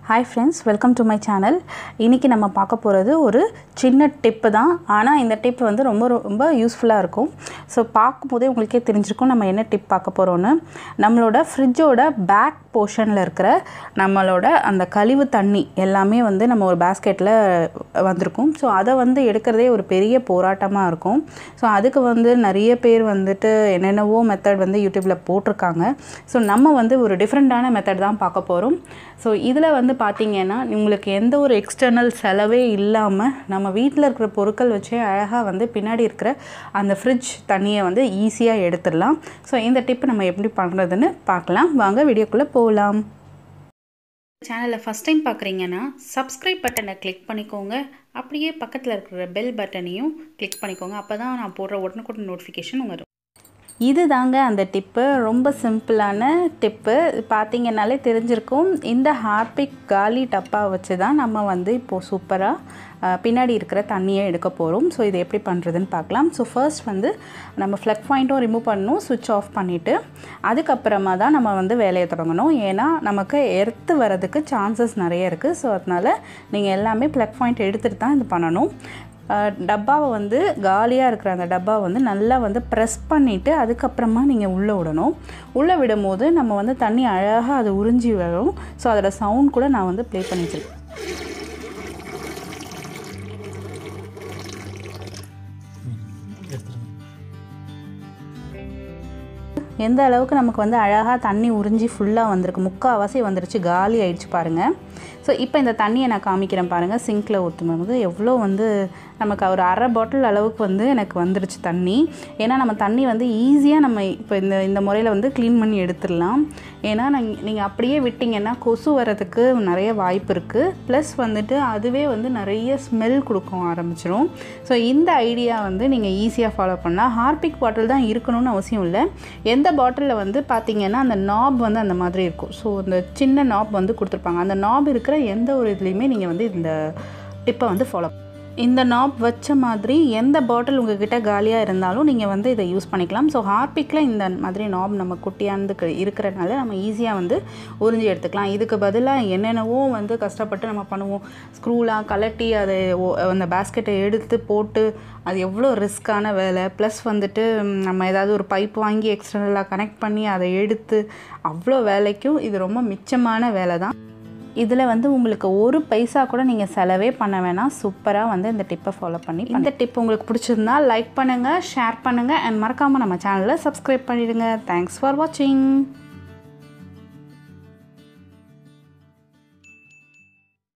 Hi friends, welcome to my channel. இன்னைக்கு நம்ம பார்க்க போறது ஒரு சின்ன டிப் தான். ஆனா இந்த டிப் வந்து ரொம்ப யூஸ்ஃபுல்லா இருக்கும். சோ பாக்கும்போதே உங்களுக்கே தெரிஞ்சிருக்கும் நம்ம என்ன டிப் பார்க்க போறோம்னு. நம்மளோட ஃப்ரிட்ஜோட பேக் போர்ஷன்ல இருக்கிற நம்மளோட அந்த கழிவு தண்ணி எல்லாமே வந்து நம்ம ஒரு பாஸ்கெட்ல வந்திருக்கும். சோ அத வந்து எடுக்கிறதே ஒரு பெரிய போராட்டமா இருக்கும். சோ அதுக்கு வந்து நிறைய பேர் வந்துட்டு என்னென்னவோ மெத்தட் வந்து YouTubeல போட்டுருக்காங்க. சோ நம்ம வந்து ஒரு டிஃபரண்டான மெத்தட் தான் பார்க்க போறோம். சோ இதுல வந்து பாத்தீங்கன்னா உங்களுக்கு எந்த ஒரு எக்ஸ்டர்னல் செலவே இல்லாம நம்ம வீட்ல இருக்கிற பொருட்கள் வச்சே அழகா வந்து பின்னாடி இருக்கிற அந்த ஃப்ரிட்ஜ் தண்ணியை வந்து ஈஸியா எடுத்துடலாம். சோ இந்த டிப் நம்ம எப்படி பண்றதுன்னு பார்க்கலாம். வாங்க வீடியோக்குள்ள போலாம். சேனலை ஃபர்ஸ்ட் டைம் பார்க்குறீங்கன்னா சப்ஸ்கிரைப் பட்டனை கிளிக் பண்ணிக்கோங்க. அப்படியே பக்கத்தில் இருக்கிற பெல் பட்டனையும் கிளிக் பண்ணிக்கோங்க. அப்போ தான் நான் போடுற உடனுக்குடன் நோட்டிஃபிகேஷன் வரும். இது தாங்க அந்த டிப்பு. ரொம்ப சிம்பிளான டிப்பு. பார்த்தீங்கன்னாலே தெரிஞ்சிருக்கும். இந்த ஹார்பிக் காலி டப்பா வச்சு தான் நம்ம வந்து இப்போது சூப்பராக பின்னாடி இருக்கிற தண்ணியை எடுக்க போகிறோம். ஸோ இது எப்படி பண்ணுறதுன்னு பார்க்கலாம். ஸோ ஃபர்ஸ்ட் வந்து நம்ம ஃப்ளக் பாயிண்ட்டும் ரிமூவ் பண்ணணும். சுவிட்ச் ஆஃப் பண்ணிவிட்டு அதுக்கப்புறமா தான் நம்ம வந்து வேலையை தொடங்கணும். ஏன்னா நமக்கு எர்த்து வரதுக்கு சான்சஸ் நிறைய இருக்குது. ஸோ அதனால் நீங்கள் எல்லாமே ஃப்ளக் பாயிண்ட் எடுத்துகிட்டு தான் இது பண்ணணும். டப்பாவை வந்து காலியாக இருக்கிற அந்த டப்பாவை வந்து நல்லா வந்து ப்ரெஸ் பண்ணிவிட்டு அதுக்கப்புறமா நீங்கள் உள்ளே விடணும். உள்ளே விடும் போது நம்ம வந்து தண்ணி அழகாக அது உறிஞ்சி வரும். ஸோ அதோட சவுண்ட் கூட நான் வந்து ப்ளே பண்ணி வச்சிருக்கேன். எந்த அளவுக்கு நமக்கு வந்து அழகாக தண்ணி உறிஞ்சி ஃபுல்லாக வந்திருக்கு, முக்கால்வாசி வந்துருச்சு, காலி ஆயிடுச்சு பாருங்கள். ஸோ இப்போ இந்த தண்ணியை நான் காமிக்கிறேன் பாருங்கள். சிங்கில் ஊற்றும் போது எவ்வளோ வந்து நமக்கு ஒரு அரை பாட்டில் அளவுக்கு வந்து எனக்கு வந்துருச்சு தண்ணி. ஏன்னா நம்ம தண்ணி வந்து ஈஸியாக நம்ம இப்போ இந்த முறையில் வந்து க்ளீன் பண்ணி எடுத்துடலாம். ஏன்னா நீங்கள் அப்படியே விட்டிங்கன்னா கொசு வரதுக்கு நிறைய வாய்ப்பு இருக்குது. ப்ளஸ் வந்துட்டு அதுவே வந்து நிறைய ஸ்மெல் கொடுக்க ஆரம்பிச்சிடும். ஸோ இந்த ஐடியா வந்து நீங்கள் ஈஸியாக ஃபாலோ பண்ணலாம். ஹார்பிக் பாட்டில் தான் இருக்கணும்னு அவசியம் இல்லை. எந்த பாட்டிலில் வந்து பார்த்தீங்கன்னா அந்த நாப் வந்து அந்த மாதிரி இருக்கும். ஸோ அந்த சின்ன நாப் வந்து கொடுத்துருப்பாங்க. அந்த நாப் இருக்கிற எந்த ஒரு இதுலேயுமே நீங்கள் வந்து இந்த டிப்பை வந்து ஃபாலோ இந்த நாப் வச்ச மாதிரி எந்த பாட்டில் உங்ககிட்ட காலியாக இருந்தாலும் நீங்கள் வந்து இதை யூஸ் பண்ணிக்கலாம். ஸோ ஹார்பிக்கில் இந்த மாதிரி நாப் நம்ம குட்டியானது இருக்கிறனால நம்ம ஈஸியாக வந்து உறிஞ்சி எடுத்துக்கலாம். இதுக்கு பதிலாக என்னென்னவோ வந்து கஷ்டப்பட்டு நம்ம பண்ணுவோம். ஸ்க்ரூலாம் கலட்டி அதை அந்த பேஸ்கெட்டை எடுத்து போட்டு அது எவ்வளோ ரிஸ்க்கான வேலை. ப்ளஸ் வந்துட்டு நம்ம ஏதாவது ஒரு பைப் வாங்கி எக்ஸ்டர்னலாக கனெக்ட் பண்ணி அதை எடுத்து அவ்வளோ வேலைக்கும் இது ரொம்ப மிச்சமான வேலை தான். இதில் வந்து உங்களுக்கு ஒரு பைசா கூட நீங்கள் செலவே பண்ண வேணாம். சூப்பராக வந்து இந்த டிப்பை ஃபாலோ பண்ணி இந்த டிப் உங்களுக்கு பிடிச்சிருந்தா லைக் பண்ணுங்கள், ஷேர் பண்ணுங்கள் அண்ட் மறக்காமல் நம்ம சேனலை சப்ஸ்கிரைப் பண்ணிவிடுங்க. தேங்க்ஸ் ஃபார் வாட்சிங்.